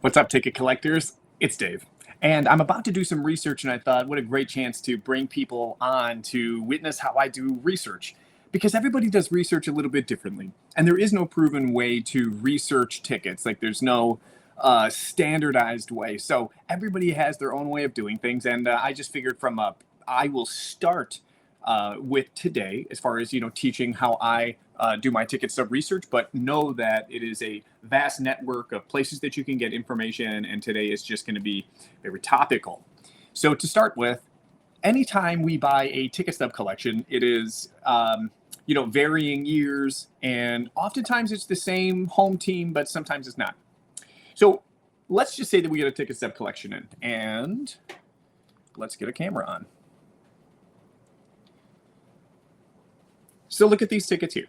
What's up, ticket collectors? It's Dave. And I'm about to do some research, and I thought, what a great chance to bring people on to witness how I do research. Because everybody does research a little bit differently. And there is no proven way to research tickets. Like, there's no standardized way. So everybody has their own way of doing things. And I just figured I will start with today, as far as, teaching how I do my ticket stub research, but know that it is a vast network of places that you can get information, and today is just going to be very topical. So to start with, anytime we buy a ticket stub collection, it is varying years, and oftentimes it's the same home team, but sometimes it's not. So let's just say that we get a ticket stub collection in, and let's get a camera on. So look at these tickets here.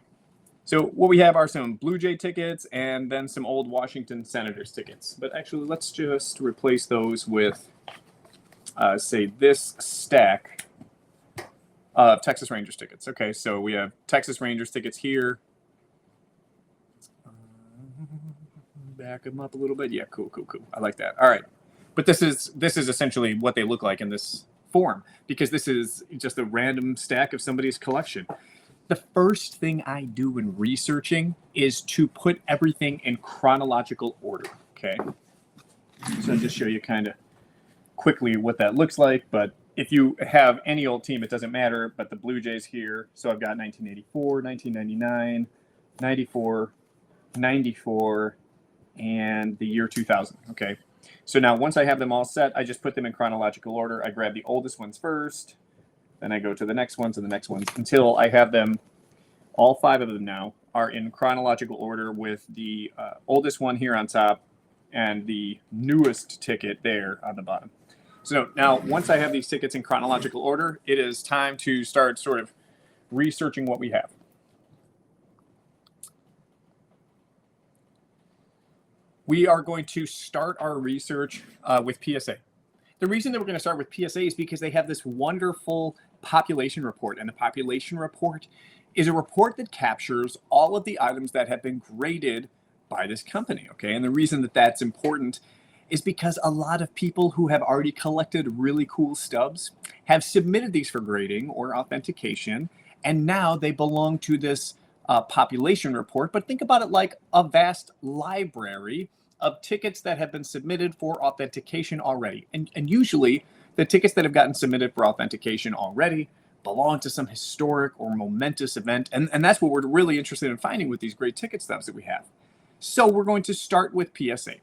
So what we have are some Blue Jay tickets and then some old Washington Senators tickets. But actually, let's just replace those with, say, this stack of Texas Rangers tickets. Okay, so we have Texas Rangers tickets here. Back them up a little bit. Yeah, cool. I like that. All right. But this is essentially what they look like in this form, because this is just a random stack of somebody's collection. The first thing I do when researching is to put everything in chronological order, okay? So I'll just show you kind of quickly what that looks like, but if you have any old team, it doesn't matter, but the Blue Jays here, so I've got 1984, 1999, 94, 94, and the year 2000, okay? So now once I have them all set, I just put them in chronological order. I grab the oldest ones first, then I go to the next ones and the next ones until I have them, all 5 of them now are in chronological order, with the oldest one here on top and the newest ticket there on the bottom. So now once I have these tickets in chronological order, it is time to start sort of researching what we have. We are going to start our research with PSA. The reason that we're going to start with PSA is because they have this wonderful population report, and the population report is a report that captures all of the items that have been graded by this company, okay? And the reason that that's important is because a lot of people who have already collected really cool stubs have submitted these for grading or authentication, and now they belong to this population report. But think about it like a vast library of tickets that have been submitted for authentication already. And usually the tickets that have gotten submitted for authentication already belong to some historic or momentous event. And that's what we're really interested in finding with these great ticket stubs that we have. So we're going to start with PSA.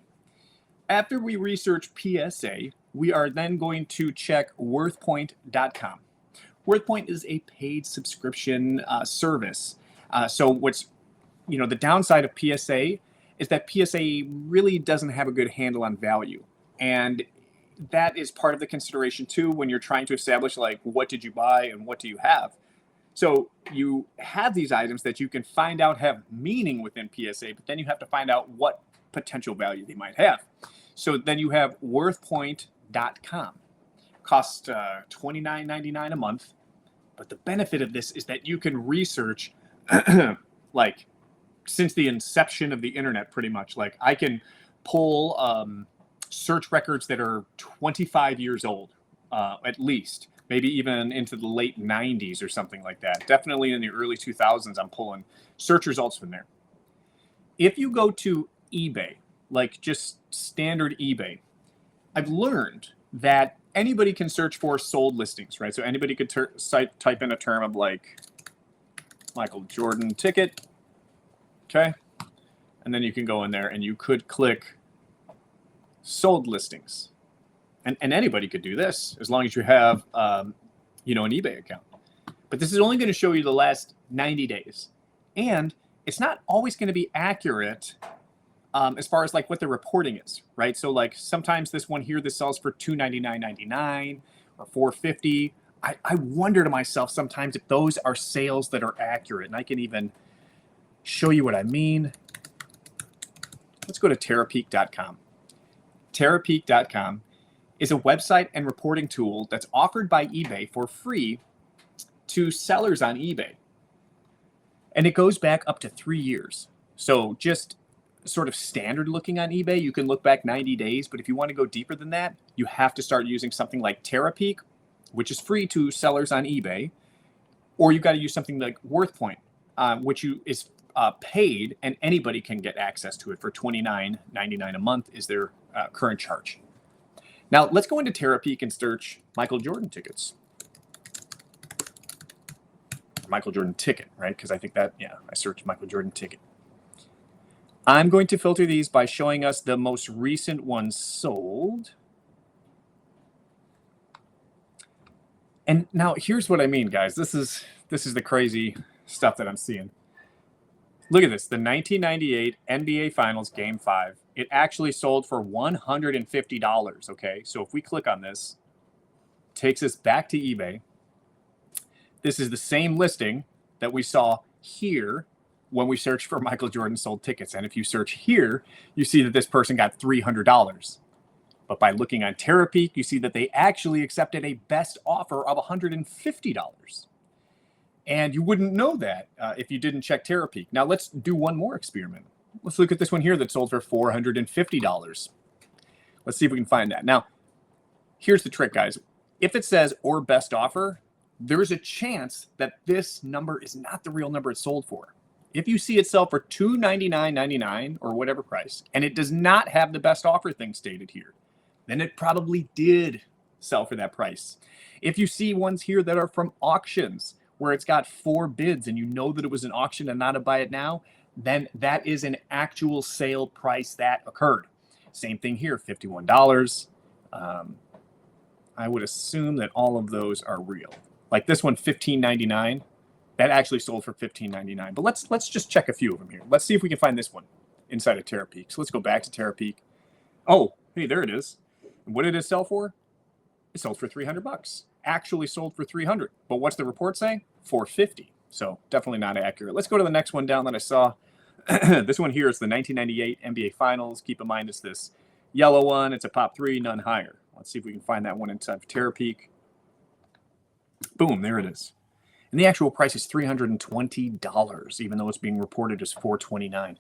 After we research PSA, we are then going to check WorthPoint.com. WorthPoint is a paid subscription service. So what's, the downside of PSA is that PSA really doesn't have a good handle on value. And that is part of the consideration too when you're trying to establish, like, what did you buy and what do you have? So you have these items that you can find out have meaning within PSA, but then you have to find out what potential value they might have. So then you have WorthPoint.com. Costs $29.99 a month. But the benefit of this is that you can research like since the inception of the internet, pretty much. Like, I can pull search records that are 25 years old, at least, maybe even into the late 90s or something like that. Definitely in the early 2000s, I'm pulling search results from there. If you go to eBay, like just standard eBay, I've learned that anybody can search for sold listings, right? So anybody could type in a term of like Michael Jordan ticket, okay? And then you can go in there and you could click sold listings. And anybody could do this as long as you have, an eBay account. But this is only going to show you the last 90 days. And it's not always going to be accurate as far as like what the reporting is, right? So like sometimes this one here, this sells for $299.99 or $450. I wonder to myself sometimes if those are sales that are accurate. And I can even show you what I mean. Let's go to Terapeak.com. Terapeak.com is a website and reporting tool that's offered by eBay for free to sellers on eBay. And it goes back up to 3 years. So just sort of standard looking on eBay. You can look back 90 days, but if you want to go deeper than that, you have to start using something like Terapeak, which is free to sellers on eBay, or you've got to use something like WorthPoint, which is paid, and anybody can get access to it for $29.99 a month is their current charge. Now, let's go into Terapeak and search Michael Jordan tickets. Michael Jordan ticket, right? Because I think that, yeah, I searched Michael Jordan ticket. I'm going to filter these by showing us the most recent ones sold. And now here's what I mean, guys. This is the crazy stuff that I'm seeing. Look at this, the 1998 NBA Finals Game 5. It actually sold for $150, okay? So if we click on this, it takes us back to eBay. This is the same listing that we saw here when we searched for Michael Jordan sold tickets. And if you search here, you see that this person got $300. But by looking on Terapeak, you see that they actually accepted a best offer of $150. And you wouldn't know that if you didn't check Terapeak. Now let's do one more experiment. Let's look at this one here that sold for $450. Let's see if we can find that. Now, here's the trick, guys. If it says or best offer, there's a chance that this number is not the real number it sold for. If you see it sell for $299.99 or whatever price, and it does not have the best offer thing stated here, then it probably did sell for that price. If you see ones here that are from auctions where it's got 4 bids and you know that it was an auction and not a buy it now, then that is an actual sale price that occurred. Same thing here, $51. I would assume that all of those are real. Like this one, $15.99. That actually sold for $15.99. But let's just check a few of them here. Let's see if we can find this one inside of Terapeak. So let's go back to Terapeak. Oh, hey, there it is. And what did it sell for? It sold for $300. Actually sold for $300. But what's the report saying? $450. So definitely not accurate. Let's go to the next one down that I saw. This one here is the 1998 NBA Finals. Keep in mind it's this yellow one. It's a pop 3, none higher. Let's see if we can find that one inside of Terapeak. Boom, there it is. And the actual price is $320, even though it's being reported as $429.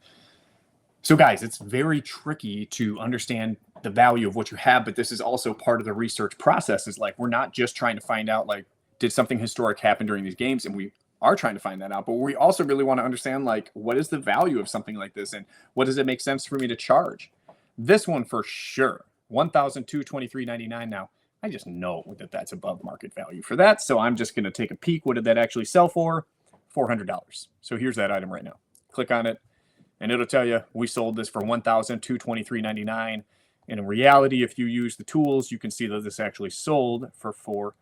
So guys, it's very tricky to understand the value of what you have, but this is also part of the research process. Is like, we're not just trying to find out, like, did something historic happen during these games? And we are trying to find that out, but we also really want to understand, like, what is the value of something like this? And what does it make sense for me to charge? This one for sure, $1,223.99 now. I just know that that's above market value for that. So I'm just going to take a peek. What did that actually sell for? $400. So here's that item right now. Click on it, and it'll tell you we sold this for $1,223.99. And in reality, if you use the tools, you can see that this actually sold for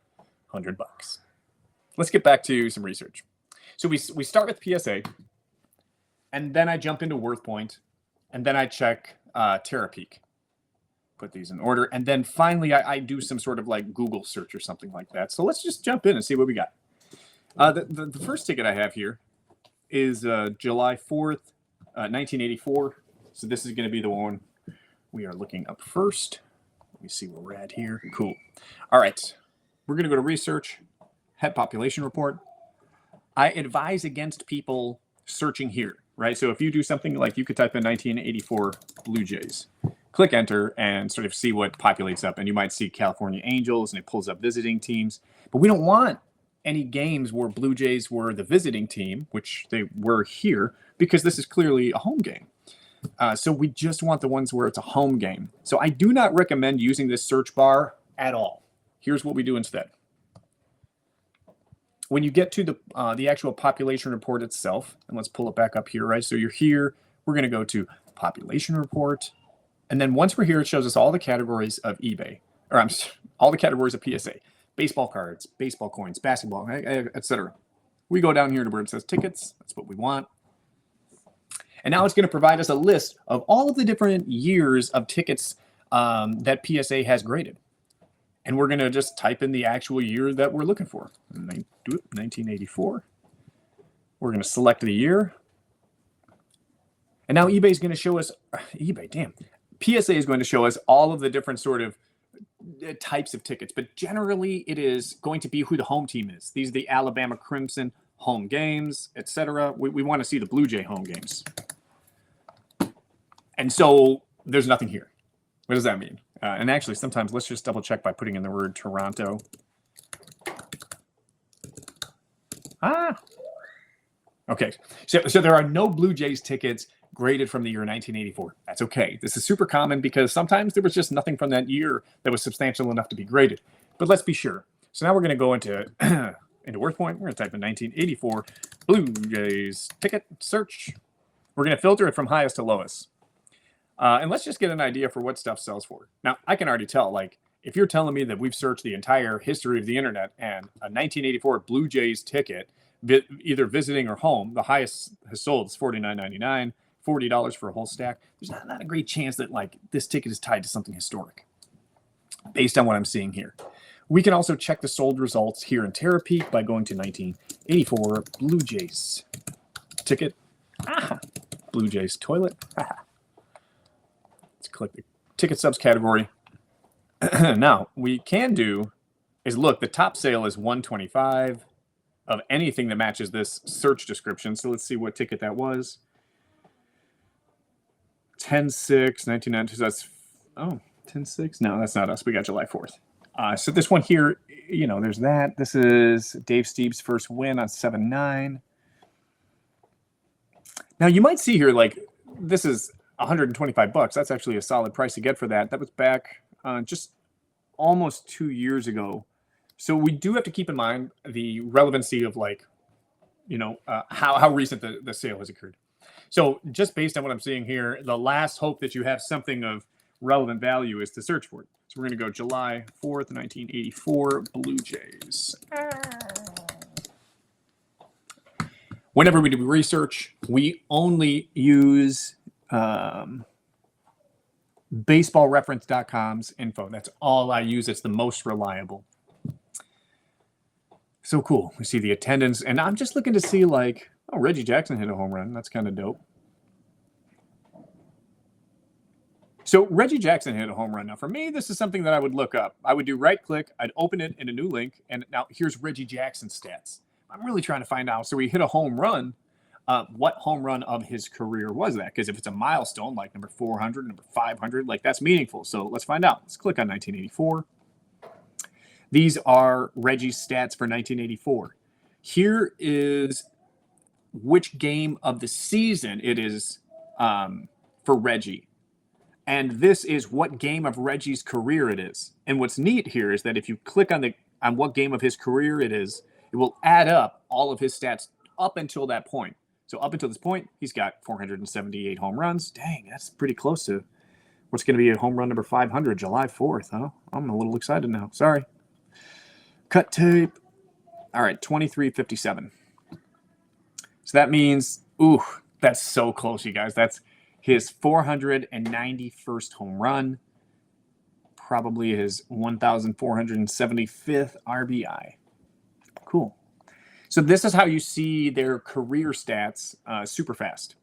$400. Let's get back to some research. So we start with PSA, and then I jump into WorthPoint, and then I check Terapeak. Put these in order. And then finally, I do some sort of like Google search or something like that. So let's just jump in and see what we got. The first ticket I have here is July 4th, 1984. So this is going to be the one we are looking up first. Let me see where we're at here. Cool. All right. We're going to go to research, head population report. I advise against people searching here, right? So if you do something like, you could type in 1984 Blue Jays. Click enter and sort of see what populates up. And you might see California Angels and it pulls up visiting teams. But we don't want any games where Blue Jays were the visiting team, which they were here, because this is clearly a home game. So we just want the ones where it's a home game. So I do not recommend using this search bar at all. Here's what we do instead. When you get to the actual population report itself, and let's pull it back up here, right? So you're here. We're going to go to population report. And then once we're here, it shows us all the categories of eBay, or all the categories of PSA, baseball cards, baseball coins, basketball, etc. We go down here to where it says tickets. That's what we want. And now it's going to provide us a list of all of the different years of tickets that PSA has graded. And we're going to just type in the actual year that we're looking for. 1984. We're going to select the year. And now eBay is going to show us, PSA is going to show us all of the different sort of types of tickets, but generally it is going to be who the home team is. These are the Alabama Crimson home games, etc. We want to see the Blue Jay home games. And so there's nothing here. What does that mean? And actually, sometimes let's just double check by putting in the word Toronto. Okay. So there are no Blue Jays tickets graded from the year 1984. That's okay. This is super common because sometimes there was just nothing from that year that was substantial enough to be graded. But let's be sure. So now we're going to go into into WorthPoint. We're going to type in 1984 Blue Jays ticket search. We're going to filter it from highest to lowest. And let's just get an idea for what stuff sells for. Now, I can already tell, like, if you're telling me that we've searched the entire history of the internet and a 1984 Blue Jays ticket, either visiting or home, the highest has sold is $49.99, $40 for a whole stack. There's not a great chance that, like, this ticket is tied to something historic based on what I'm seeing here. We can also check the sold results here in Terapeak by going to 1984 Blue Jays ticket. Blue Jays toilet. Let's click the ticket subs category. Now, we can do is look, the top sale is $125 of anything that matches this search description. So let's see what ticket that was. 10/6, 1992. That's 10/6. No, that's not us. We got July 4th. So this one here, you know, there's that. This is Dave Steve's first win on 7/9. Now you might see here, like, this is $125. That's actually a solid price to get for that. That was back just almost 2 years ago. So we do have to keep in mind the relevancy of, like, you know, how recent the sale has occurred. So just based on what I'm seeing here, the last hope that you have something of relevant value is to search for it. So we're going to go July 4th, 1984, Blue Jays. Whenever we do research, we only use baseballreference.com's info. That's all I use. It's the most reliable. So cool. We see the attendance, and I'm just looking to see, like, oh, Reggie Jackson hit a home run. That's kind of dope. So Reggie Jackson hit a home run. Now, for me, this is something that I would look up. I would do right-click. I'd open it in a new link, and now here's Reggie Jackson's stats. I'm really trying to find out. So he hit a home run. What home run of his career was that? Because if it's a milestone, like number 400, number 500, like, that's meaningful. So let's find out. Let's click on 1984. These are Reggie's stats for 1984. Here is which game of the season it is for Reggie. And this is what game of Reggie's career it is. And what's neat here is that if you click on what game of his career it is, it will add up all of his stats up until that point. So up until this point, he's got 478 home runs. Dang, that's pretty close to what's going to be a home run number 500, July 4th. Huh? I'm a little excited now. Sorry. Cut tape. All right, 2357. So that means, ooh, that's so close, you guys. That's his 491st home run. Probably his 1,475th RBI. Cool. So this is how you see their career stats super fast.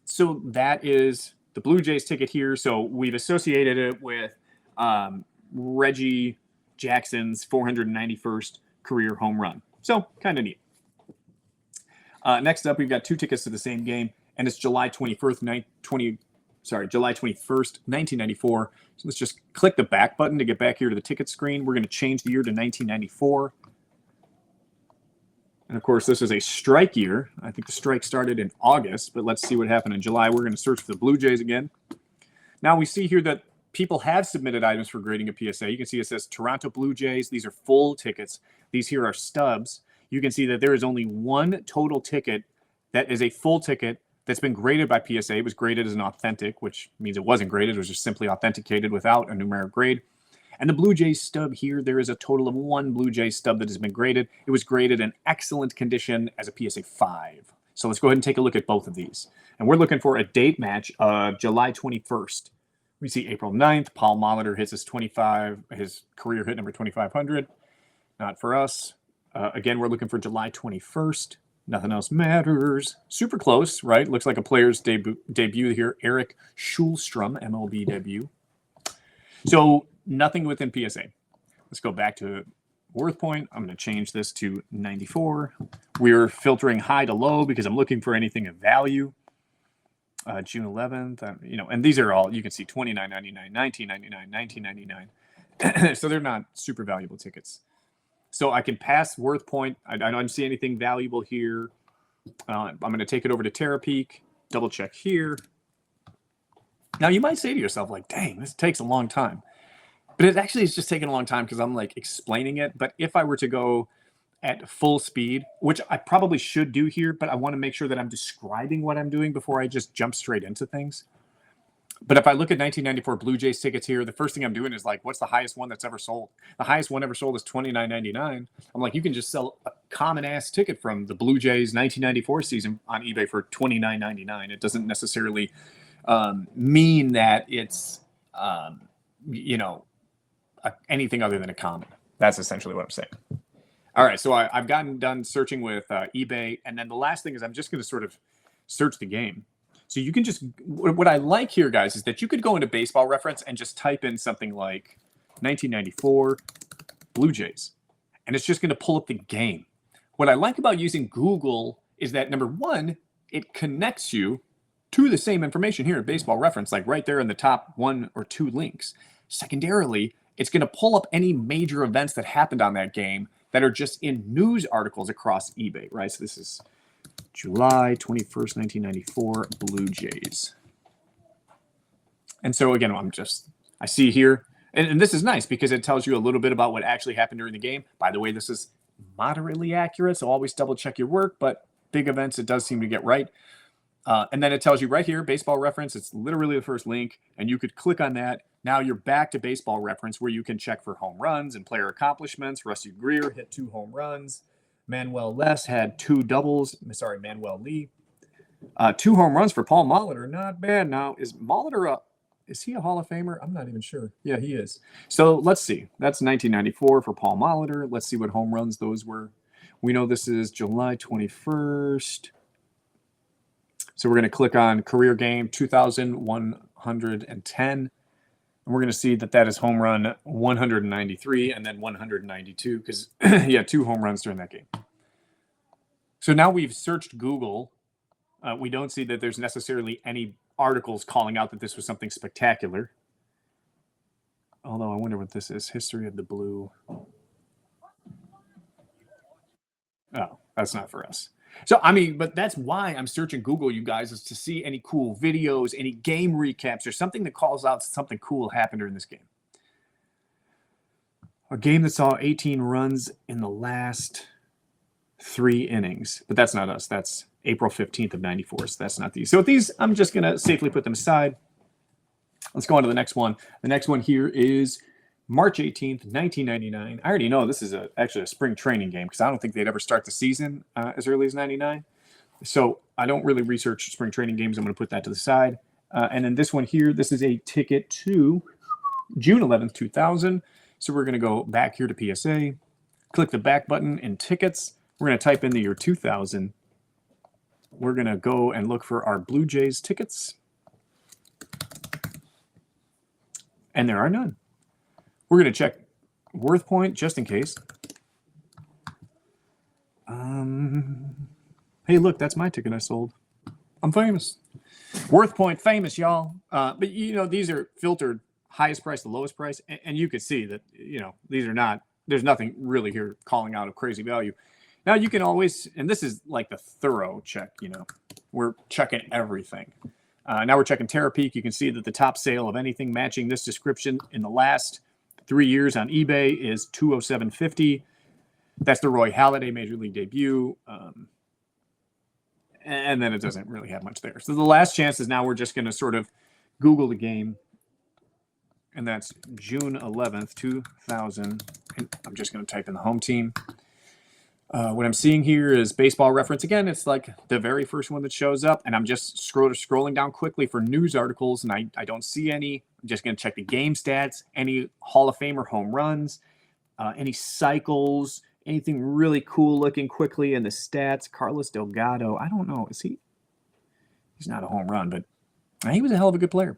So that is the Blue Jays ticket here. So we've associated it with Reggie Jackson's 491st career home run. So kind of neat. Next up, we've got two tickets to the same game, and it's July 21st, July 21st, 1994. So let's just click the back button to get back here to the ticket screen. We're going to change the year to 1994. And of course, this is a strike year. I think the strike started in August, but let's see what happened in July. We're going to search for the Blue Jays again. Now we see here that people have submitted items for grading a PSA. You can see it says Toronto Blue Jays. These are full tickets. These here are stubs. You can see that there is only one total ticket that is a full ticket that's been graded by PSA. It was graded as an authentic, which means it wasn't graded. It was just simply authenticated without a numeric grade. And the Blue Jays stub here, there is a total of one Blue Jays stub that has been graded. It was graded in excellent condition as a PSA 5. So let's go ahead and take a look at both of these. And we're looking for a date match of July 21st. We see April 9th. Paul Molitor hits his career hit number 2,500. Not for us. Again, we're looking for July 21st. Nothing else matters. Super close, right? Looks like a player's debut here. Eric Schulstrom, MLB debut. So nothing within PSA. Let's go back to WorthPoint. I'm going to change this to 94. We're filtering high to low because I'm looking for anything of value. June 11th, and these are all, you can see $29.99, $19.99, $19.99. So they're not super valuable tickets. So I can pass WorthPoint. I don't see anything valuable here. I'm going to take it over to Terapeak, double check here. Now you might say to yourself, like, dang, this takes a long time. But it actually is just taking a long time because I'm like explaining it. But if I were to go at full speed, which I probably should do here, but I want to make sure that I'm describing what I'm doing before I just jump straight into things. But if I look at 1994 Blue Jays tickets here, the first thing I'm doing is like, what's the highest one that's ever sold? The highest one ever sold is $29.99. I'm like, you can just sell a common ass ticket from the Blue Jays 1994 season on eBay for $29.99. It doesn't necessarily mean that it's, anything other than a common. That's essentially what I'm saying. All right, so I've gotten done searching with eBay, and then the last thing is I'm just going to sort of search the game. So you can just, what I like here, guys, is that you could go into Baseball Reference and just type in something like 1994 Blue Jays, and it's just going to pull up the game. What I like about using Google is that, number one, it connects you to the same information here in Baseball Reference, like right there in the top 1 or 2 links. Secondarily, it's going to pull up any major events that happened on that game that are just in news articles across eBay, right? So this is July 21st, 1994, Blue Jays. And so again, I see here, and this is nice because it tells you a little bit about what actually happened during the game. By the way, this is moderately accurate, so always double check your work, but big events, it does seem to get right. And then it tells you right here, Baseball Reference, it's literally the first link, and you could click on that. Now you're back to Baseball Reference where you can check for home runs and player accomplishments. Rusty Greer hit 2 home runs. Manuel Les had 2 doubles. Sorry, Manuel Lee. 2 home runs for Paul Molitor. Not bad. Now, is Molitor is he a Hall of Famer? I'm not even sure. Yeah, he is. So let's see. That's 1994 for Paul Molitor. Let's see what home runs those were. We know this is July 21st. So we're going to click on career game 2,110. And we're going to see that is home run 193 and then 192 because he had 2 home runs during that game. So now we've searched Google. We don't see that there's necessarily any articles calling out that this was something spectacular. Although I wonder what this is. History of the Blue. Oh, that's not for us. So, but that's why I'm searching Google, you guys, is to see any cool videos, any game recaps, or something that calls out something cool happened during this game. A game that saw 18 runs in the last 3 innings. But that's not us. That's April 15th of 94. So that's not these. So these, I'm just going to safely put them aside. Let's go on to the next one. The next one here is March 18th, 1999. I already know this is actually a spring training game because I don't think they'd ever start the season as early as 99. So I don't really research spring training games. I'm going to put that to the side. And then this one here, this is a ticket to June 11th, 2000. So we're going to go back here to PSA, click the back button in tickets. We're going to type in the year 2000. We're going to go and look for our Blue Jays tickets. And there are none. We're going to check WorthPoint just in case. Hey, look, that's my ticket I sold. I'm famous. WorthPoint famous, y'all. But, these are filtered highest price to lowest price. And you can see that, these are not, there's nothing really here calling out of crazy value. Now, you can always, and this is like the thorough check, we're checking everything. Now we're checking Terapeak. You can see that the top sale of anything matching this description in the last 3 years on eBay is $207.50. That's the Roy Halladay Major League debut. And then it doesn't really have much there. So the last chance is now we're just going to sort of Google the game. And that's June 11th, 2000. And I'm just going to type in the home team. What I'm seeing here is Baseball Reference. Again, it's like the very first one that shows up. And I'm just scrolling down quickly for news articles. And I don't see any. I'm just going to check the game stats, any Hall of Famer home runs, any cycles, anything really cool looking quickly in the stats. Carlos Delgado, I don't know. Is he? He's not a home run, but he was a hell of a good player.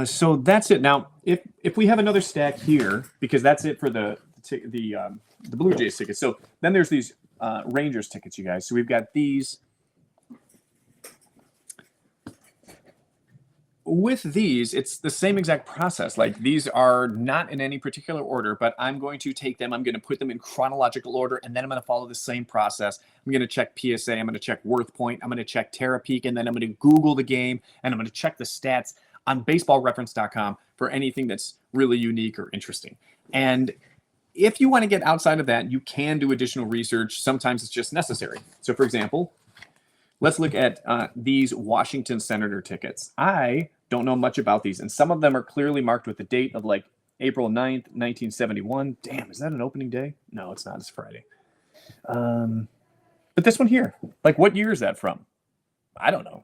So that's it. Now, if we have another stack here, because that's it for the Blue Jays tickets. So then there's these Rangers tickets, you guys. So we've got these. with these, it's the same exact process. Like these are not in any particular order, but I'm going to take them, I'm going to put them in chronological order, and then I'm going to follow the same process. I'm going to check PSA, I'm going to check WorthPoint, I'm going to check Terapeak, and then I'm going to Google the game, and I'm going to check the stats on baseballreference.com for anything that's really unique or interesting. And if you want to get outside of that, you can do additional research. Sometimes it's just necessary. So for example, let's look at these Washington Senator tickets. I don't know much about these, and some of them are clearly marked with the date of like April 9th, 1971. Damn, is that an opening day? No, it's not. It's Friday. But this one here, like what year is that from? I don't know.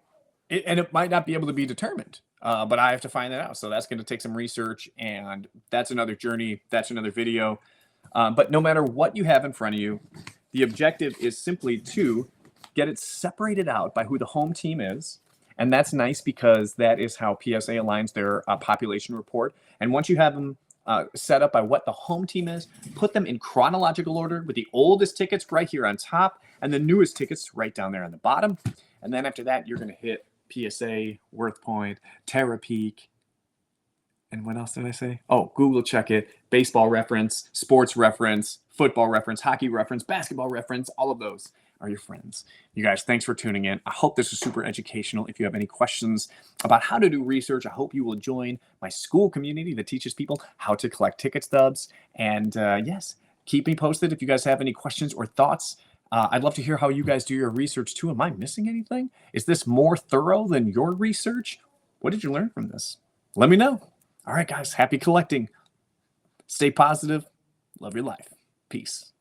And it might not be able to be determined, but I have to find that out. So that's going to take some research, and that's another journey. That's another video. But no matter what you have in front of you, the objective is simply to get it separated out by who the home team is. And that's nice because that is how PSA aligns their population report. And once you have them set up by what the home team is, put them in chronological order with the oldest tickets right here on top and the newest tickets right down there on the bottom. And then after that, you're going to hit PSA, WorthPoint, Terapeak, and what else did I say? Oh, Google check it, baseball reference, sports reference, football reference, hockey reference, basketball reference, all of those are your friends. You guys, thanks for tuning in. I hope this was super educational. If you have any questions about how to do research, I hope you will join my school community that teaches people how to collect ticket stubs. And yes, keep me posted if you guys have any questions or thoughts. I'd love to hear how you guys do your research too. Am I missing anything? Is this more thorough than your research? What did you learn from this? Let me know. All right, guys, happy collecting. Stay positive. Love your life. Peace.